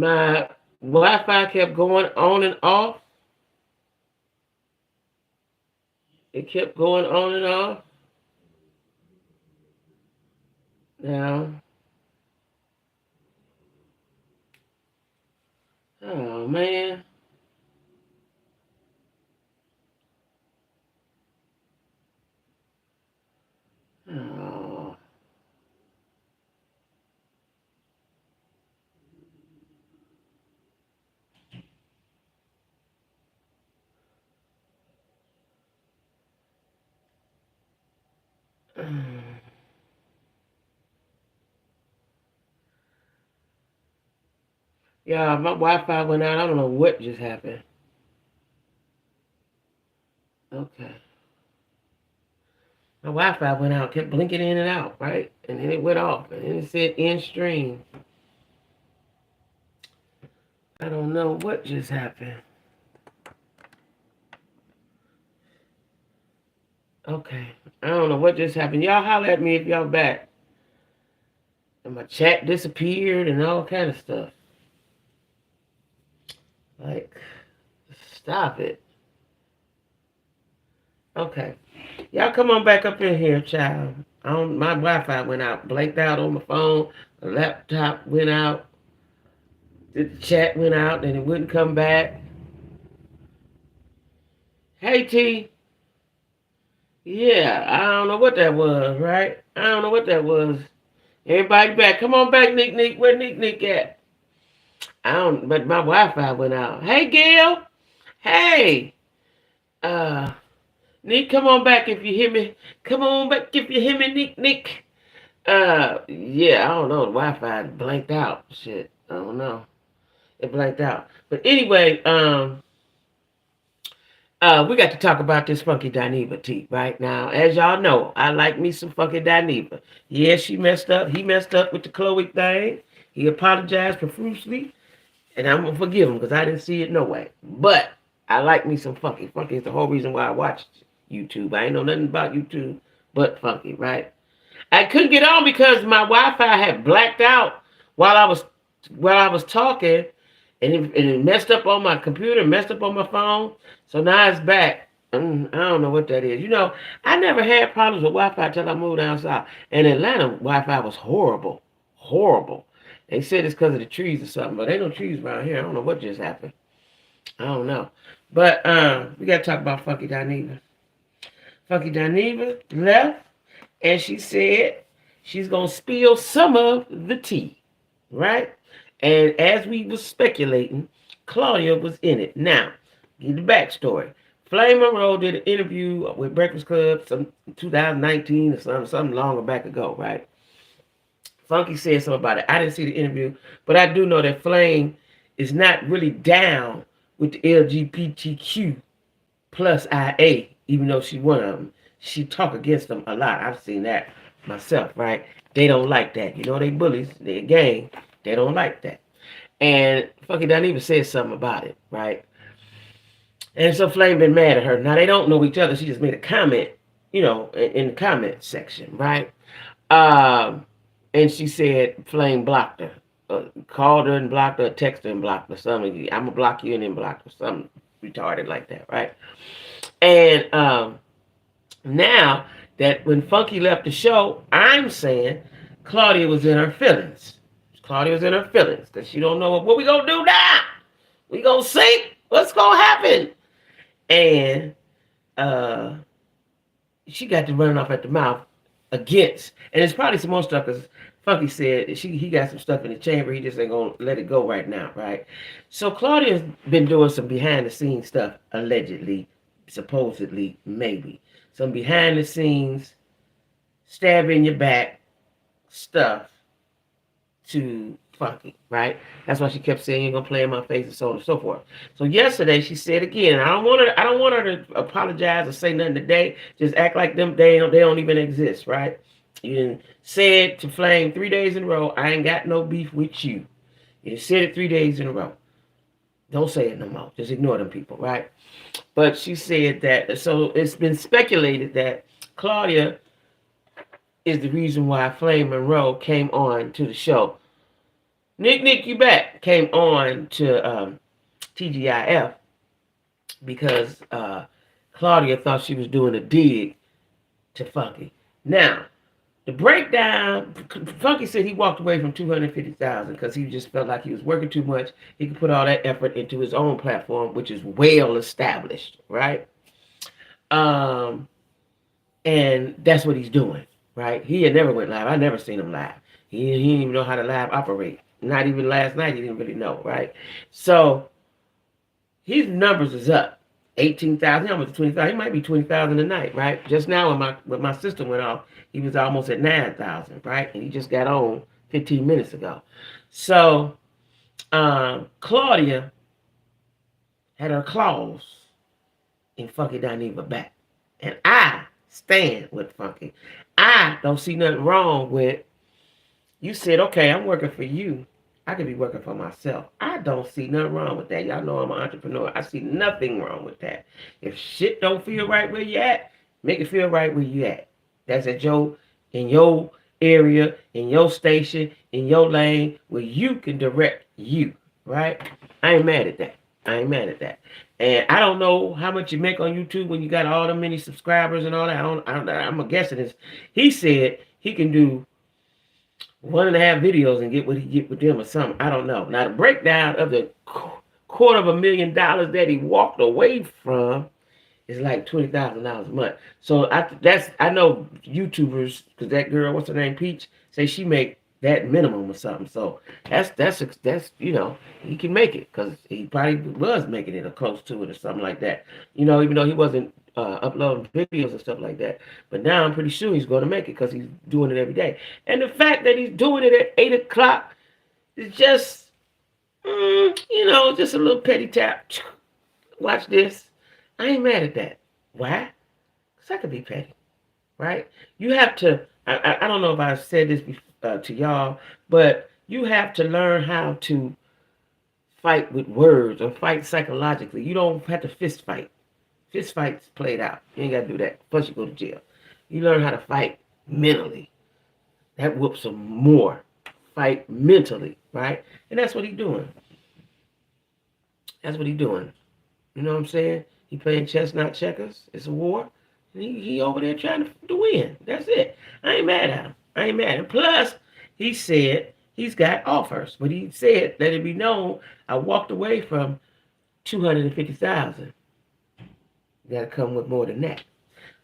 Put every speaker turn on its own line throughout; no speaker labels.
My Wi-Fi kept going on and off. It kept going on and off. Now, oh man. Oh. Yeah, my Wi-Fi went out. I don't know what just happened. Okay. My Wi-Fi went out, kept blinking in and out, right? And then it went off, and then it said end stream. I don't know what just happened. Okay. I don't know what just happened. Y'all holler at me if y'all back. And my chat disappeared and all kind of stuff. Like, stop it. Okay. Y'all come on back up in here, child. My Wi-Fi went out, blanked out on my phone. The laptop went out. The chat went out, and it wouldn't come back. Hey, T. Yeah, I don't know what that was, right? I don't know what that was. Everybody back. Come on back, Nick Nick. Where Nick Nick at? I don't, but my Wi-Fi went out. Hey, Gail. Hey. Uh, Nick, come on back if you hear me. Come on back if you hear me, Nick Nick. Yeah, I don't know. The Wi-Fi blanked out. Shit, I don't know. It blanked out. But anyway, we got to talk about this Funky Dineva T right now. As y'all know, I like me some Funky Dineva. Yeah, she messed up. He messed up with the Chloe thing. He apologized profusely, and I'm gonna forgive him because I didn't see it no way. But I like me some Funky. Funky is the whole reason why I watched YouTube. I ain't know nothing about YouTube but Funky, right? I couldn't get on because my Wi-Fi had blacked out while I was talking, and it messed up on my computer, messed up on my phone. So now it's back. I don't know what that is. You know, I never had problems with Wi-Fi until I moved down south. And Atlanta Wi-Fi was horrible, horrible. They said it's because of the trees or something, but there ain't no trees around here. I don't know what just happened. I don't know. But we got to talk about Funky Dineva. Funky Dineva left, and she said she's going to spill some of the tea, right? And as we was speculating, Claudia was in it. Now, get the backstory. Flame Monroe did an interview with Breakfast Club some 2019 or something longer back ago, right? Funky said something about it. I didn't see the interview, but I do know that Flame is not really down with the LGBTQ plus IA, even though she's one of them. She talk against them a lot. I've seen that myself, right? They don't like that. You know, they bullies, they a gang. They don't like that. And Funky Dineva said something about it, right? And so Flame been mad at her. Now they don't know each other. She just made a comment, you know, in the comment section, right? Um, and she said Flame blocked her. Called her and blocked her, texted her and blocked her. Something. I'm gonna block you and then block her. Something retarded like that, right? And now that when Funky left the show, I'm saying Claudia was in her feelings. Claudia was in her feelings because she don't know what we gonna do now. We gonna sink? What's gonna happen? And uh, she got to running off at the mouth against, and it's probably some more stuff because Funky said he got some stuff in the chamber. He just ain't gonna let it go right now, right? So Claudia's been doing some behind the scenes stuff, allegedly, supposedly, maybe some behind the scenes, stab in your back stuff to Funky, right? That's why she kept saying you're gonna play in my face and so on and so forth. So yesterday she said again, I don't want her to apologize or say nothing today. Just act like they don't even exist, right? You said to Flame 3 days in a row, I ain't got no beef with you. You said it 3 days in a row. Don't say it no more. Just ignore them people, right? But she said that, so it's been speculated that Claudia is the reason why Flame Monroe came on to the show. Nick, you back came on to TGIF because Claudia thought she was doing a dig to Funky. Now, the breakdown, Funky said he walked away from 250,000 because he just felt like he was working too much. He could put all that effort into his own platform, which is well established, right? Um, and that's what he's doing, right? He had never went live. I never seen him live. He didn't even know how to live operate. Not even last night, he didn't really know, right? So his numbers is up. 18,000, almost 20,000. He might be 20,000 a night, right? Just now when my system went off, he was almost at 9,000, right? And he just got on 15 minutes ago. So Claudia had her claws in Funky Dineva back. And I stand with Funky. I don't see nothing wrong with, you said, okay, I'm working for you. I could be working for myself. I don't see nothing wrong with that. Y'all know I'm an entrepreneur. I see nothing wrong with that. If shit don't feel right where you at, make it feel right where you at. That's at in your area, in your station, in your lane, where you can direct you, right? I ain't mad at that. I ain't mad at that. And I don't know how much you make on YouTube when you got all the many subscribers and all that. I'm guessing this. He said he can do 1.5 videos and get what he get with them or something. I don't know. Now the breakdown of the $250,000 that he walked away from is like $20,000 a month. So I know YouTubers, because that girl, what's her name, Peach, say she make that minimum or something. So that's he can make it because he probably was making it or close to it or something like that. Even though he wasn't uploading videos and stuff like that. But now I'm pretty sure he's going to make it because he's doing it every day. And the fact that he's doing it at 8 o'clock is just, just a little petty tap. Watch this. I ain't mad at that. Why? Because I could be petty, right? You have to, I don't know if I've said this to y'all, but you have to learn how to fight with words or fight psychologically. You don't have to fist fight. Fist fights played out. You ain't got to do that. Plus you go to jail. You learn how to fight mentally. That whoops them more. Fight mentally, right? And that's what he's doing. That's what he's doing. You know what I'm saying? He playing chess, not checkers. It's a war. And he over there trying to win. That's it. I ain't mad at him. I ain't mad. And plus, he said he's got offers. But he said, let it be known, I walked away from 250,000. You got to come with more than that.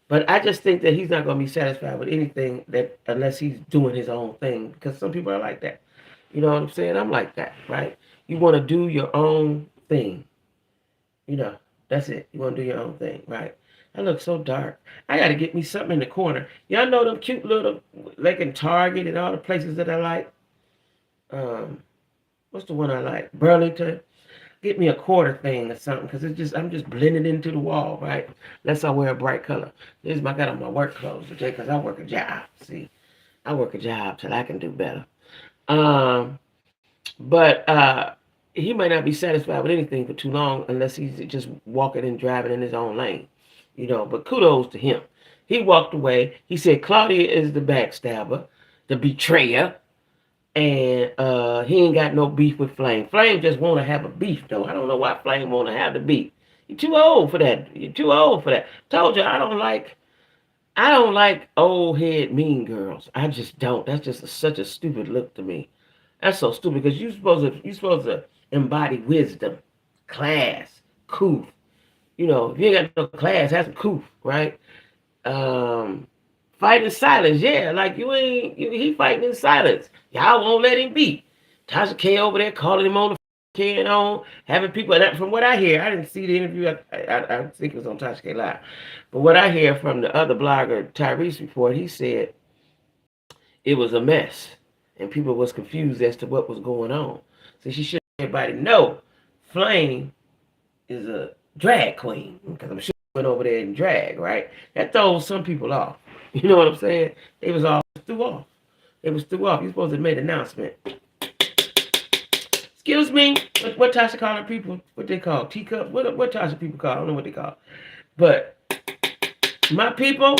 But I just think that he's not going to be satisfied with anything that unless he's doing his own thing. Because some people are like that. You know what I'm saying? I'm like that, right? You want to do your own thing. That's it. You want to do your own thing, right? I look so dark. I got to get me something in the corner. Y'all know them cute little, like in Target and all the places that I like? What's the one I like? Burlington. Get me a quarter thing or something because I'm just blending into the wall, right? Unless I wear a bright color. This is I got on my work clothes today because I work a job. See, I work a job till I can do better. But he might not be satisfied with anything for too long unless he's just walking and driving in his own lane, But kudos to him. He walked away. He said Claudia is the backstabber, the betrayer, and he ain't got no beef with Flame. Flame just want to have a beef, though. I don't know why Flame want to have the beef. You're too old for that. You're too old for that. Told you I don't like old head mean girls. I just don't. That's just such a stupid look to me. That's so stupid because you're supposed to embody wisdom, class, coof. If you ain't got no class, that's a coof, right? Fight in silence, yeah. Like he fighting in silence. Y'all won't let him be. Tasha K over there calling him on the carrying on, having people. And from what I hear, I didn't see the interview. I think it was on Tasha K Live, but what I hear from the other blogger Tyrese report, he said it was a mess, and people was confused as to what was going on. So she should let everybody know Flame is a drag queen because I'm sure she went over there and drag, right? That throws some people off. You know what I'm saying? They was all threw off. It was threw off. You're supposed to make an announcement. Excuse me. What Tasha calling people? What they call? Teacup? What Tasha people call? I don't know what they call. But my people,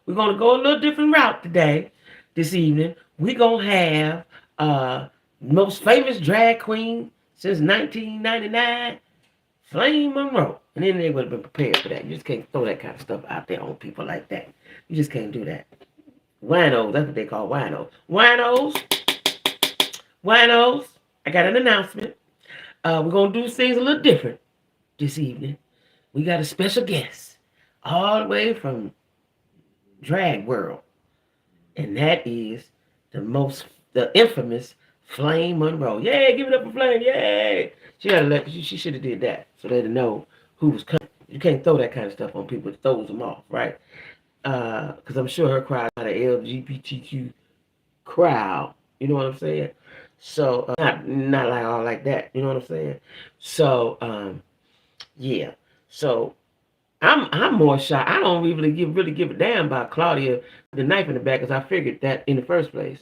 we're going to go a little different route today, this evening. We're going to have most famous drag queen since 1999, Flame Monroe. And then they would have been prepared for that. You just can't throw that kind of stuff out there on people like that. You just can't do that. Winos, that's what they call winos. Winos, I got an announcement. We're going to do things a little different this evening. We got a special guest all the way from Drag World. And that is the infamous Flame Monroe. Yay, give it up for Flame, yay! She should have did that so they'd know who was coming. You can't throw that kind of stuff on people. It throws them off, right? Because I'm sure her crowd had an LGBTQ crowd. You know what I'm saying? So not like all like that. You know what I'm saying? So yeah. So I'm more shocked. I don't really give a damn about Claudia the knife in the back because I figured that in the first place.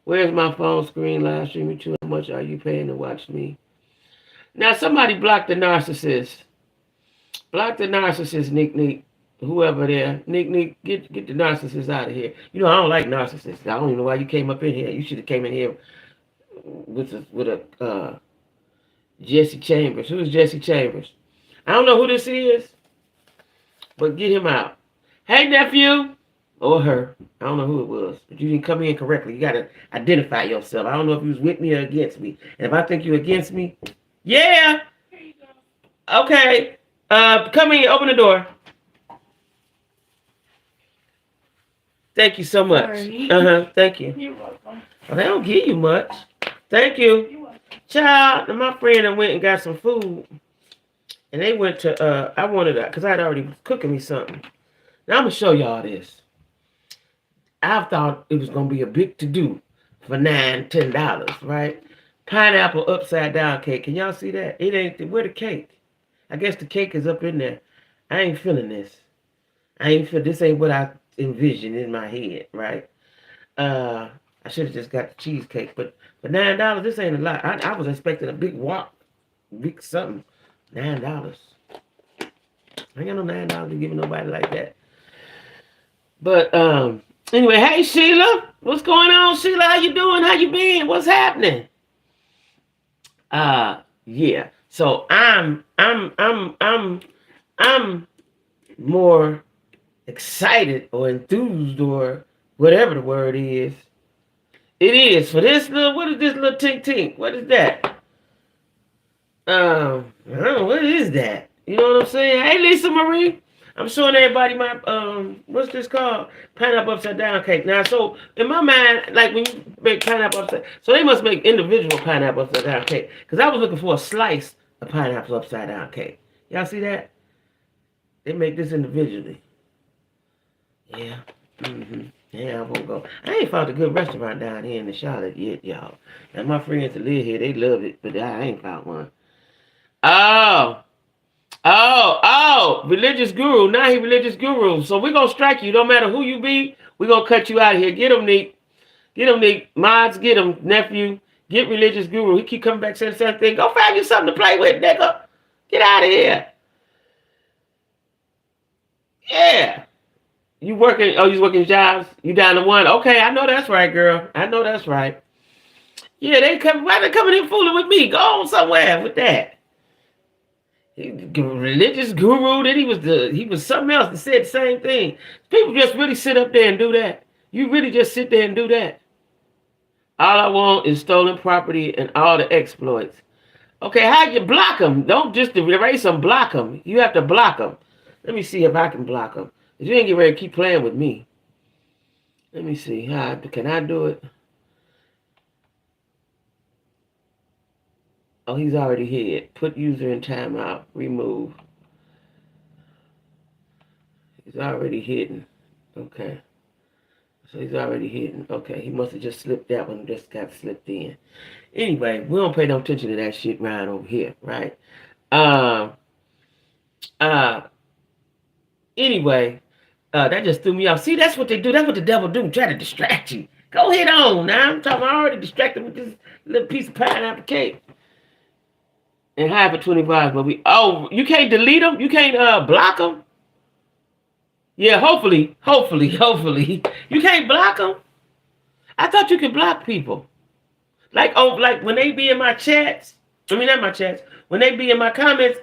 Where's my phone screen live streaming to? How much are you paying to watch me? Now somebody block the narcissist. Block the narcissist, Nick. Whoever there, Nick, get the narcissist out of here. You know I don't like narcissists. I don't even know why you came up in here. You should have came in here with a Jesse Chambers. Who is Jesse Chambers? I don't know who this is, but get him out. Hey nephew, or her. I don't know who it was, but you didn't come in correctly. You gotta identify yourself. I don't know if you was with me or against me. And if I think you're against me, yeah. Okay. Come in. Open the door. Thank you so much. Thank you.
You're welcome.
Well, they don't give you much. Thank you.
You're welcome.
Child, and my friend went and got some food. And they went to, I wanted that because I had already cooking me something. Now I'm going to show y'all this. I thought it was going to be a big to-do for $9, $10, right? Pineapple upside down cake. Can y'all see that? It ain't, where the cake? I guess the cake is up in there. I ain't feeling this. This ain't what I envisioned in my head, right? I should have just got the cheesecake, but for $9, this ain't a lot. I was expecting a big wok, big something. $9. I ain't got no $9 to give nobody like that. But anyway, hey Sheila, what's going on, Sheila? How you doing? How you been? What's happening? Yeah. So I'm more excited or enthused or whatever the word is. It is for this little. What is this little tink? What is that? I don't know, what is that? You know what I'm saying? Hey, Lisa Marie. I'm showing everybody my, what's this called? Pineapple upside down cake. Now, so, in my mind, like, when you make pineapple upside, so they must make individual pineapple upside down cake. Because I was looking for a slice of pineapple upside down cake. Y'all see that? They make this individually. Yeah. Yeah, I won't go. I ain't found a good restaurant down here in the Charlotte yet, y'all. And my friends that live here, they love it, but I ain't found one. Oh, religious guru. Now he religious guru. So we're going to strike you. No matter who you be, we're going to cut you out of here. Get him, Nick. Get him, Nick. Mods, get him, nephew. Get religious guru. He keep coming back saying the same thing. Go find you something to play with, nigga. Get out of here. Yeah. You working, you working jobs? You down to one? Okay, I know that's right, girl. I know that's right. Yeah, why they coming in fooling with me? Go on somewhere with that. Religious guru, that he was something else that said the same thing. People just really sit up there and do that. You really just sit there and do that. All I want is stolen property and all the exploits. Okay, how you block them? Don't just erase them, block them. You have to block them. Let me see if I can block them. If you ain't get ready to keep playing with me. Let me see. Can I do it? Oh, he's already hit. Put user in timeout. Remove. He's already hidden. Okay. So he's already hidden. Okay, he must have just slipped that one. Just got slipped in. Anyway, we don't pay no attention to that shit right over here, right? Anyway, that just threw me off. See, that's what they do. That's what the devil do. Try to distract you. Go ahead on now. I'm talking. I already distracted with this little piece of pineapple cake. And hide for 24 hours, but you can't delete them? You can't block them? Yeah, hopefully. You can't block them? I thought you could block people. Like when they be in my chats, I mean not my chats, when they be in my comments,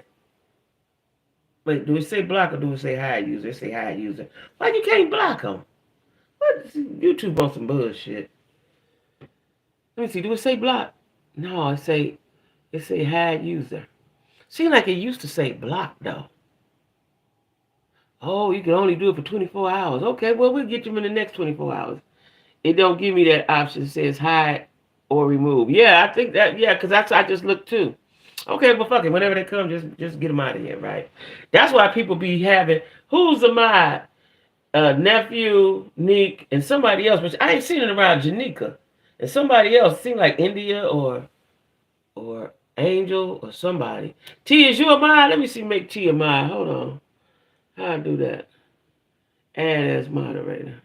wait, do it say block or do it say hide user? It say hide user. Why you can't block them? What? YouTube on some bullshit. Let me see, do it say block? No, it say hide user. Seems like it used to say block though. Oh, you can only do it for 24 hours. Okay, well we'll get you in the next 24 hours. It don't give me that option. It says hide or remove. Yeah, I think that, yeah, because that's I just looked too. Okay, well fuck it. Whenever they come, just get them out of here, right? That's why people be having who's the mod? Nephew, Nick, and somebody else, which I ain't seen it around Janika. And somebody else seemed like India or Angel or somebody. T, is you a mod? Let me see, make T a mod. Hold on. How I do that? Add as moderator.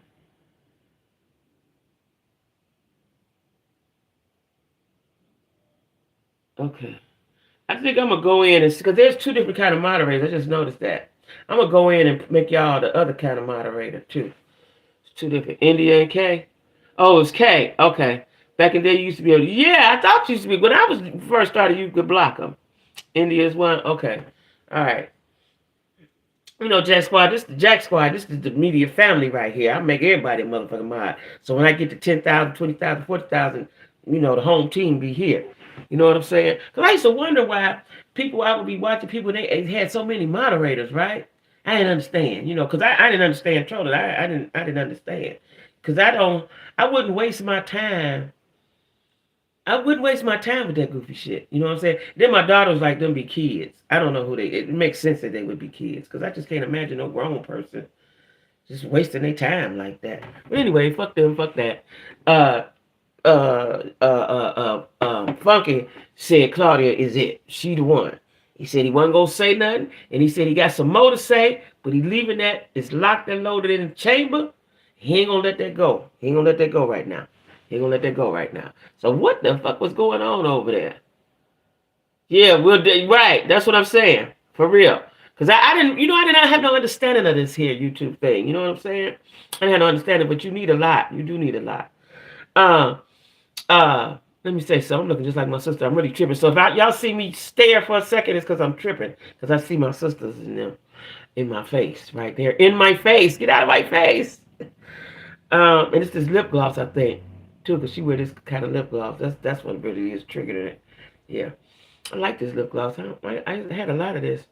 Okay. I think I'm gonna go in and because there's two different kind of moderators. I just noticed that. I'm gonna go in and make y'all the other kind of moderator too. It's two different. India and K. Oh, it's K. Okay. Back in the day, you used to be able to. Yeah, I thought you used to be. When I was first started, you could block them. India is one. Okay. All right. You know, Jack Squad, this is the Jack Squad. This is the media family right here. I make everybody a motherfucking mod. So when I get to 10,000, 20,000, 40,000, you know, the home team be here. You know what I'm saying? Because I used to wonder why people, I would be watching people, they had so many moderators, right? I didn't understand, you know, because I didn't understand trolling. I didn't understand. Because I wouldn't waste my time. I wouldn't waste my time with that goofy shit. You know what I'm saying? Then my daughters like them be kids. I don't know who they. It makes sense that they would be kids because I just can't imagine no grown person just wasting their time like that. But anyway, fuck them, fuck that. Funky said Claudia is it. She the one. He said he wasn't gonna say nothing, and he said he got some more to say, but he leaving that. It's locked and loaded in the chamber. He ain't gonna let that go. He ain't gonna let that go right now. He ain't gonna let that go right now. So what the fuck was going on over there? Yeah, right. That's what I'm saying. For real. Because I didn't, I did not have no understanding of this here YouTube thing. You know what I'm saying? I didn't have no understanding, but you need a lot. You do need a lot. Let me say something. I'm looking just like my sister. I'm really tripping. So if y'all see me stare for a second, it's because I'm tripping. Because I see my sisters in my face, right there. In my face. Get out of my face. And it's this lip gloss, I think, too, because she wear this kind of lip gloss. That's what really is triggering it. Yeah. I like this lip gloss. I had a lot of this.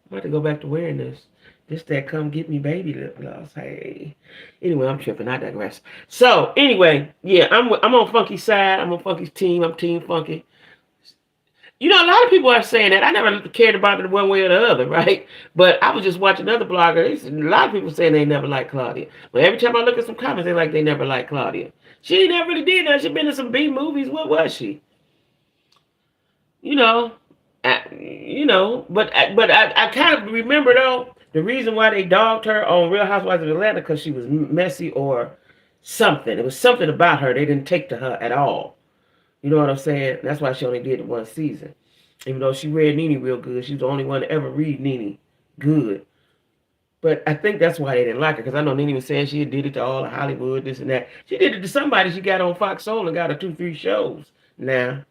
I'm about to go back to wearing this. This that come get me baby lip gloss. Hey. Anyway, I'm tripping. I digress. So anyway, yeah, I'm on Funky's side. I'm on Funky's team. I'm Team Funky. You know, a lot of people are saying that. I never cared about it one way or the other, right? But I was just watching another blogger. A lot of people saying they never liked Claudia. But every time I look at some comments, they like they never liked Claudia. She never really did that. She been in some B movies. What was she? You know, but I kind of remember though the reason why they dogged her on Real Housewives of Atlanta because she was messy or something. It was something about her they didn't take to her at all. You know what I'm saying? That's why she only did one season. Even though she read Nene real good, she's the only one to ever read Nene good. But I think that's why they didn't like her because I know Nene was saying she did it to all of Hollywood, this and that. She did it to somebody she got on Fox Soul and got her 2-3 shows. Now,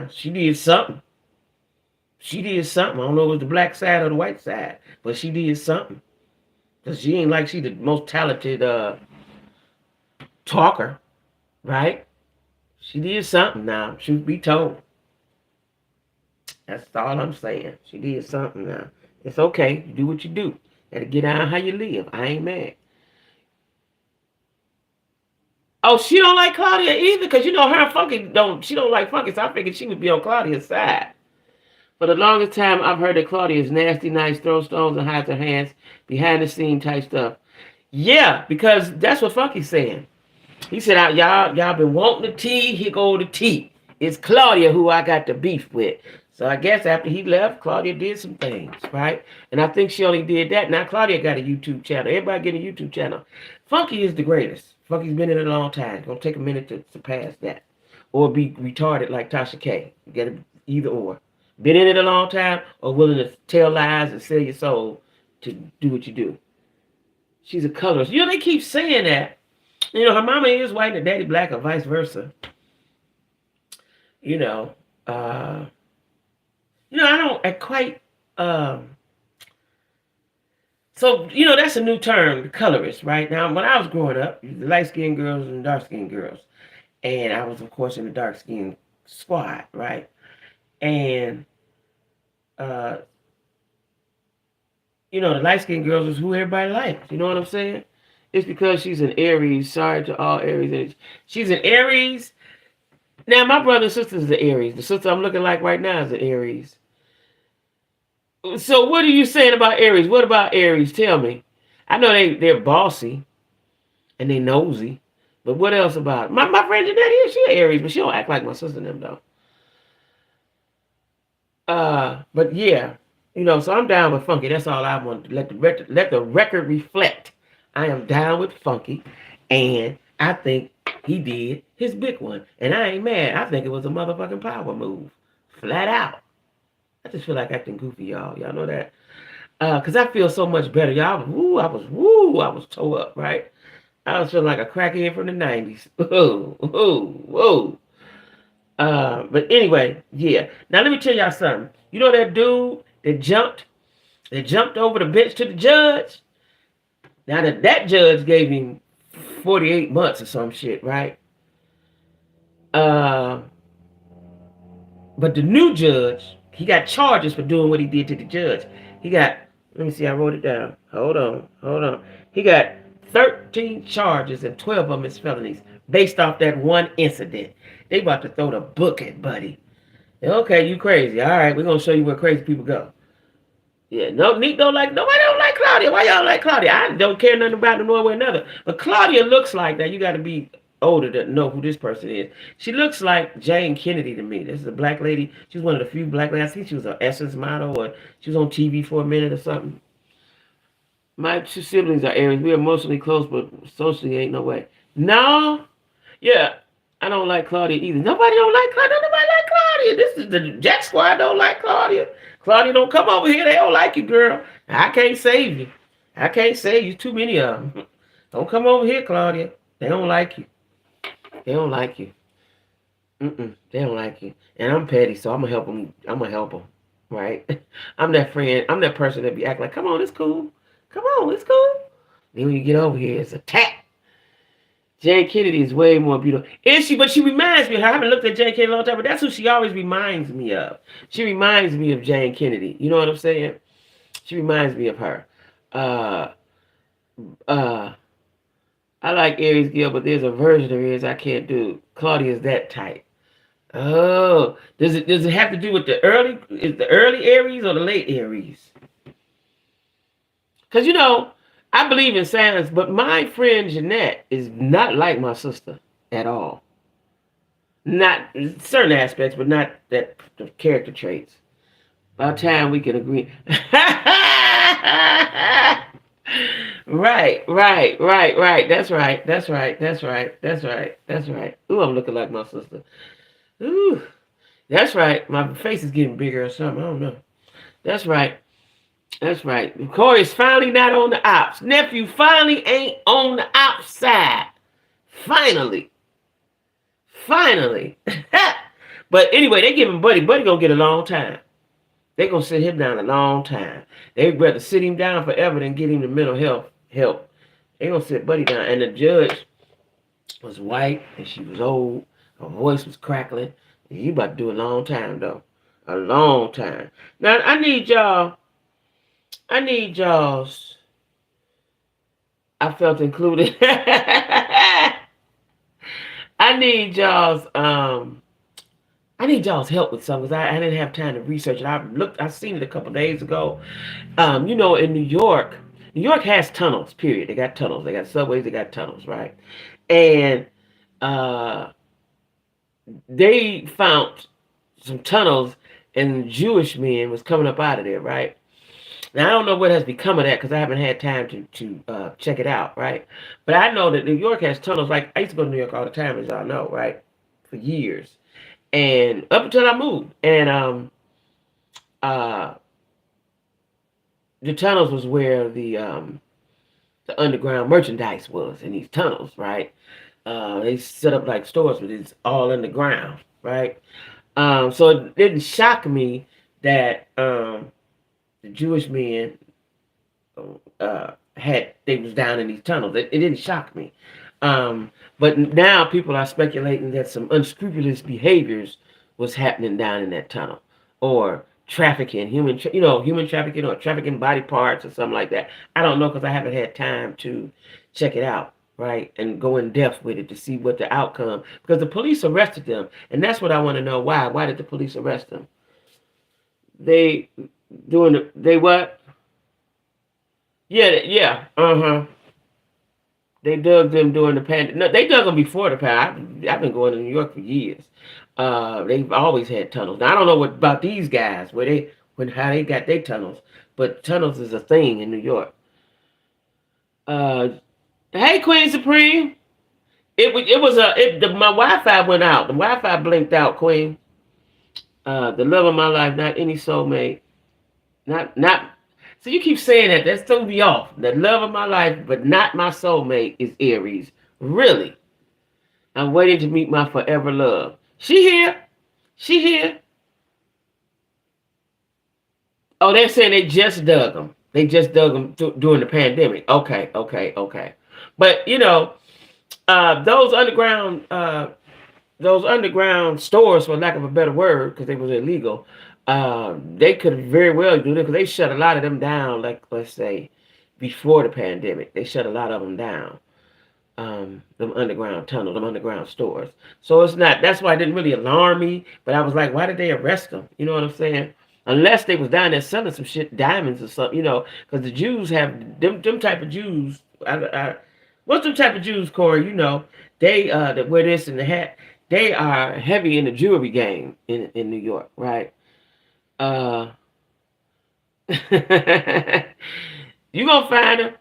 she did something. She did something. I don't know if it was the black side or the white side, but she did something. Because she ain't like she the most talented talker, right? She did something now, truth be told. That's all I'm saying. She did something now. It's okay. You do what you do. Gotta get out how you live. I ain't mad. Oh, she don't like Claudia either, because you know her and Funky she don't like Funky, so I figured she would be on Claudia's side. For the longest time, I've heard that Claudia is nasty, nice, throw stones and hides her hands, behind the scene type stuff. Yeah, because that's what Funky's saying. He said, y'all been wanting the tea, here go the tea. It's Claudia who I got the beef with. So I guess after he left, Claudia did some things, right? And I think she only did that. Now Claudia got a YouTube channel. Everybody get a YouTube channel. Funky is the greatest. Funky's been in it a long time. It's going to take a minute to surpass that. Or be retarded like Tasha K. You got to either or. Been in it a long time or willing to tell lies and sell your soul to do what you do. She's a colorist. You know, they keep saying that. You know, her mama is white and her daddy black or vice versa. You know, uh, I don't. I quite. Um, so that's a new term, the colorist, right? Now, when I was growing up, the light skinned girls and dark skinned girls, and I was, of course, in the dark skinned squad, right? And uh, the light skinned girls is who everybody likes. You know what I'm saying? It's because she's an Aries. Sorry to all Aries. She's an Aries. Now, my brother and sister is an Aries. The sister I'm looking like right now is an Aries. So, what are you saying about Aries? What about Aries? Tell me. I know they're bossy and they nosy, but what else about it? My friend Jeanette here, she an Aries, but she don't act like my sister and them though. But yeah, so I'm down with Funky. That's all I want to let the record reflect. I am down with Funky, and I think he did his big one, and I ain't mad. I think it was a motherfucking power move, flat out. I just feel like acting goofy, y'all. Y'all know that, cause I feel so much better, y'all. I was toe up, right? I was feeling like a crackhead from the '90s. Whoa, whoa, whoa. But anyway, yeah. Now let me tell y'all something. You know that dude that jumped over the bench to the judge? Now that judge gave him 48 months or some shit, right? Uh, but the new judge, he got charges for doing what he did to the judge. He got, let me see, I wrote it down. Hold on. He got 13 charges and 12 of them is felonies based off that one incident. They about to throw the book at Buddy. Okay, you crazy. All right, we're gonna show you where crazy people go. Yeah, no, Nick nobody don't like Claudia. Why y'all like Claudia? I don't care nothing about them one way or another. But Claudia looks like that. You got to be older to know who this person is. She looks like Jane Kennedy to me. This is a black lady. She's one of the few black ladies. I think she was an Essence model, or she was on TV for a minute or something. My two siblings are Aries. We're emotionally close, but socially ain't no way. No, yeah, I don't like Claudia either. Nobody don't like Claudia. Nobody like Claudia. This is the JacQuie don't like Claudia. Claudia, don't come over here. They don't like you, girl. I can't save you. I can't save you. Too many of them. Don't come over here, Claudia. They don't like you. They don't like you. They don't like you. And I'm petty, so I'm gonna help them. I'm gonna help them. Right? I'm that friend. I'm that person that be acting like, come on, it's cool. Come on, it's cool. Then when you get over here, it's a tap. Jane Kennedy is way more beautiful. Is she? But she reminds me. I haven't looked at Jane Kennedy in a long time, but that's who she always reminds me of. She reminds me of Jane Kennedy. You know what I'm saying? She reminds me of her. Uh, uh, I like Aries Gill, but there's a version of Aries I can't do. Claudia's that type. Oh, does it have to do with the early Aries or the late Aries? Because I believe in science, but my friend Jeanette is not like my sister at all. Not certain aspects, but not that the character traits. By the time we can agree. Right. That's right. Ooh, I'm looking like my sister. Ooh, that's right. My face is getting bigger or something. I don't know. That's right. That's right. Corey's finally not on the ops. Nephew finally ain't on the ops side. Finally. But anyway, they giving Buddy. Buddy gonna get a long time. They gonna sit him down a long time. They'd rather sit him down forever than get him the mental health help. They gonna sit Buddy down. And the judge was white and she was old. Her voice was crackling. And he about to do a long time though. A long time. Now I need y'all's. I felt included. I need y'all's help with something because I didn't have time to research it. I seen it a couple days ago. In New York has tunnels, period. They got tunnels. They got subways, they got tunnels, right? And they found some tunnels and Jewish men was coming up out of there, right? Now, I don't know what has become of that because I haven't had time to check it out, right? But I know that New York has tunnels. Like, I used to go to New York all the time, as y'all know, right? For years. And up until I moved. And uh, the tunnels was where the underground merchandise was in these tunnels, right? They set up like stores, but it's all underground, right? So it didn't shock me that the Jewish men had they was down in these tunnels. It didn't shock me. But now people are speculating that some unscrupulous behaviors was happening down in that tunnel, or trafficking, human trafficking, or trafficking body parts or something like that. I don't know because I haven't had time to check it out, right, and go in depth with it to see what the outcome. Because the police arrested them, and that's what I want to know. Why? Why did the police arrest them? They they what? Yeah, yeah, uh-huh. They dug them during the pandemic. No, they dug them before the pandemic. I've been going to New York for years. They've always had tunnels. Now I don't know what about these guys, how they got their tunnels, but tunnels is a thing in New York. Uh, hey, Queen Supreme. My Wi-Fi went out. The Wi-Fi blinked out, Queen. The love of my life, not any soulmate. Not. So you keep saying that. That's throwing me off. The love of my life, but not my soulmate is Aries. Really? I'm waiting to meet my forever love. She here. She here. Oh, they're saying they just dug them. They just dug them during the pandemic. Okay, okay, okay. But uh, those underground uh, those underground stores, for lack of a better word, because they was illegal, they could very well do it because they shut a lot of them down. Like let's say before the pandemic, they shut a lot of them down. Them underground tunnels, them underground stores. So it's not. That's why it didn't really alarm me. But I was like, why did they arrest them? You know what I'm saying? Unless they was down there selling some shit, diamonds or something, because the Jews have them type of Jews. What's them type of Jews, Corey? They that wear this in the hat. They are heavy in the jewelry game in New York, right? Uh, you gonna find them.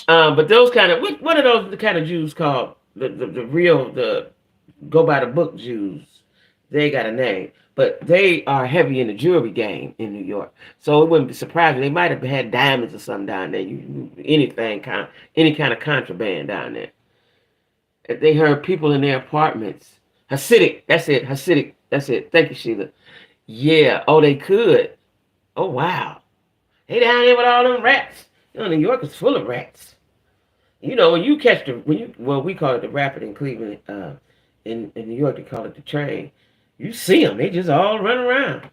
But those kind of what are those the kind of Jews called? The real the go by the book Jews. They got a name, but they are heavy in the jewelry game in New York. So it wouldn't be surprising. They might have had diamonds or something down there. Any kind of contraband down there. If they heard people in their apartments. Hasidic. That's it. Hasidic. That's it. Thank you, Sheila. Yeah. Oh, they could. Oh, wow. They down there with all them rats. New York is full of rats. When you catch we call it the rapid in Cleveland. In New York, they call it the train. You see them. They just all run around.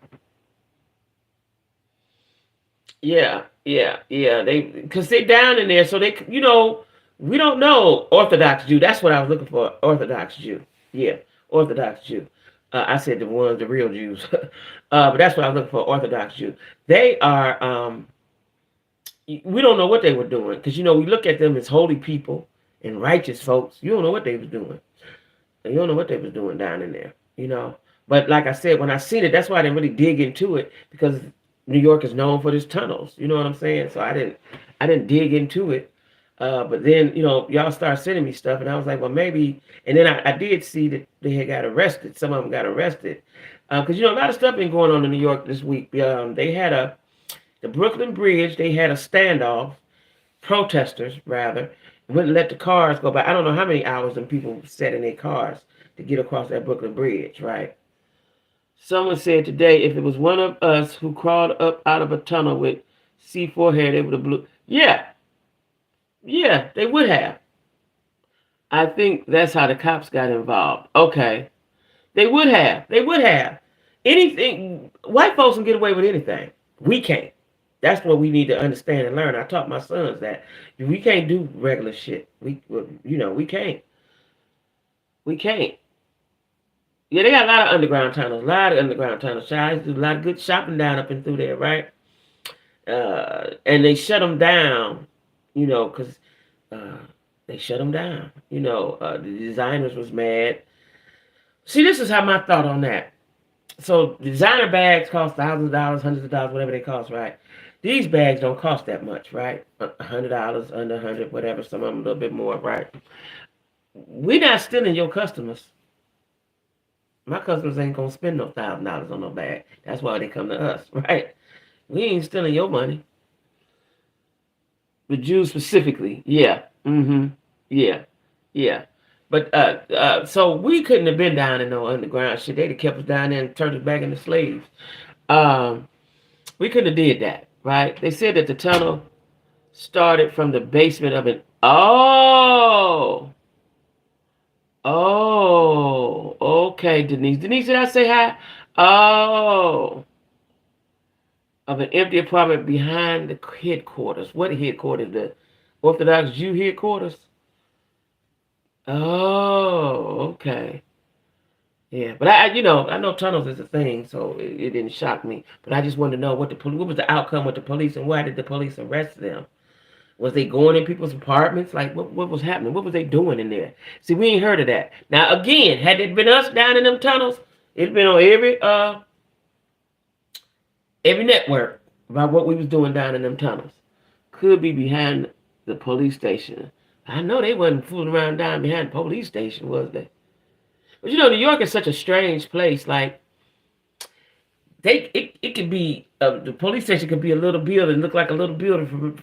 Yeah, yeah, yeah. Because they're down in there, so we don't know Orthodox Jew. That's what I was looking for. Orthodox Jew. Yeah, Orthodox Jew. I said the real Jews. But that's what I was looking for. Orthodox Jew. They are. We don't know what they were doing because we look at them as holy people and righteous folks. You don't know what they was doing. You don't know what they was doing down in there. But like I said, when I seen it, that's why I didn't really dig into it because New York is known for its tunnels. You know what I'm saying? So I didn't dig into it. But then y'all started sending me stuff, and I was like, well, maybe. And then I did see that they had got arrested. Some of them got arrested because a lot of stuff been going on in New York this week. They had the Brooklyn Bridge. They had a standoff. Protesters rather wouldn't let the cars go by. I don't know how many hours them people sat in their cars to get across that Brooklyn Bridge, right? Someone said today, if it was one of us who crawled up out of a tunnel with C4 hair, they would have blew. Yeah, yeah, they would have. I think that's how the cops got involved. Okay, they would have. They would have. Anything. White folks can get away with anything. We can't. That's what we need to understand and learn. I taught my sons that we can't do regular shit. We can't. We can't. Yeah, they got a lot of underground tunnels. A lot of underground tunnels. I used to do a lot of good shopping down up and through there, right? And they shut them down, because they shut them down. The designers was mad. See, this is how my thought on that. So designer bags cost thousands of dollars, hundreds of dollars, whatever they cost, right? These bags don't cost that much, right? $100, under 100, whatever. Some of them a little bit more, right? We're not stealing your customers. My customers ain't gonna spend no $1,000 on no bag. That's why they come to us, right? We ain't stealing your money. The Jews specifically, yeah, yeah, yeah. But so we couldn't have been down in no underground shit. They'd have kept us down there and turned us back into slaves. Um, we couldn't have did that, right? They said that the tunnel started from the basement of an okay, Denise. Denise, did I say hi? Oh, of an empty apartment behind the headquarters. What headquarters? The Orthodox Jew headquarters? Oh, okay. Yeah, but I know tunnels is a thing, so it didn't shock me. But I just wanted to know what was the outcome with the police, and why did the police arrest them? Was they going in people's apartments? Like, what was happening? What was they doing in there? See, we ain't heard of that. Now, again, had it been us down in them tunnels, it'd been on every network about what we was doing down in them tunnels. Could be behind the police station. I know they wasn't fooling around down behind the police station, was they? But New York is such a strange place. Like, it could be the police station could be a little building, look like a little building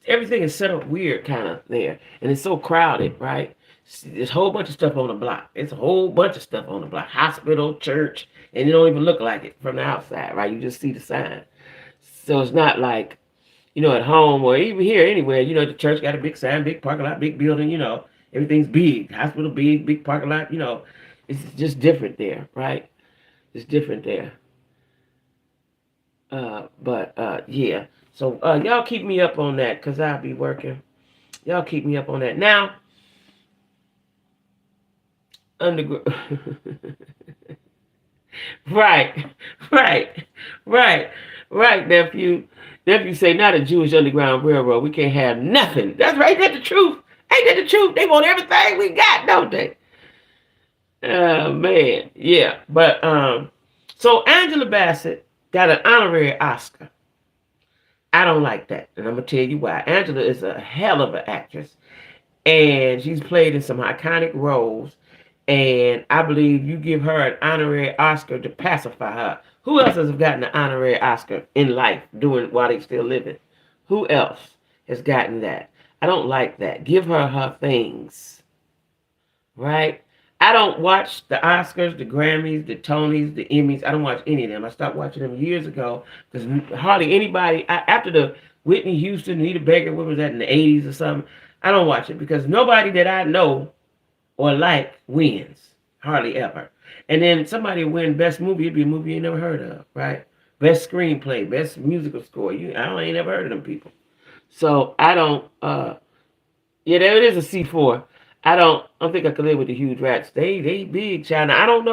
everything is set up weird kind of there, and it's so crowded, right? There's a whole bunch of stuff on the block. It's a whole bunch of stuff on the block, hospital, church, and it don't even look like it from the outside, right? You just see the sign. So it's not like at home or even here anywhere. The church got a big sign, big parking lot, big building. Everything's big, hospital big parking lot. It's just different there, right? It's different there. But yeah. So y'all keep me up on that because I'll be working. Y'all keep me up on that. Now, underground. Right, right, right, right, nephew. Nephew say, not a Jewish underground railroad. We can't have nothing. That's right. That's the truth. Ain't that the truth? They want everything we got, don't they? Oh man, yeah. But so Angela Bassett got an honorary Oscar. I don't like that, and I'm gonna tell you why. Angela is a hell of an actress, and she's played in some iconic roles. And I believe you give her an honorary Oscar to pacify her. Who else has gotten an honorary Oscar in life doing while they still living? Who else has gotten that? I don't like that. Give her her things, right? I don't watch the Oscars, the Grammys, the Tonys, the Emmys. I don't watch any of them. I stopped watching them years ago because hardly anybody, after the Whitney Houston, Anita Baker, what was that, in the 80s or something, I don't watch it because nobody that I know or like wins. Hardly ever. And then somebody win best movie, it'd be a movie you never heard of, right? Best screenplay, best musical score. I ain't never heard of them people. So I don't yeah, there it is a C4. I don't think I could live with the huge rats. They big, China. I don't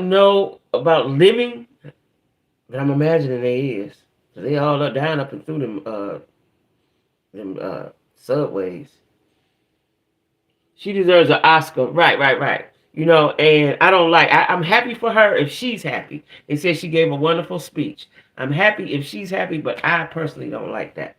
know about living, but I'm imagining they is. They all up down up and through them subways. She deserves an Oscar. Right, right, right. And I don't like I'm happy for her if she's happy. They said she gave a wonderful speech. I'm happy if she's happy, but I personally don't like that.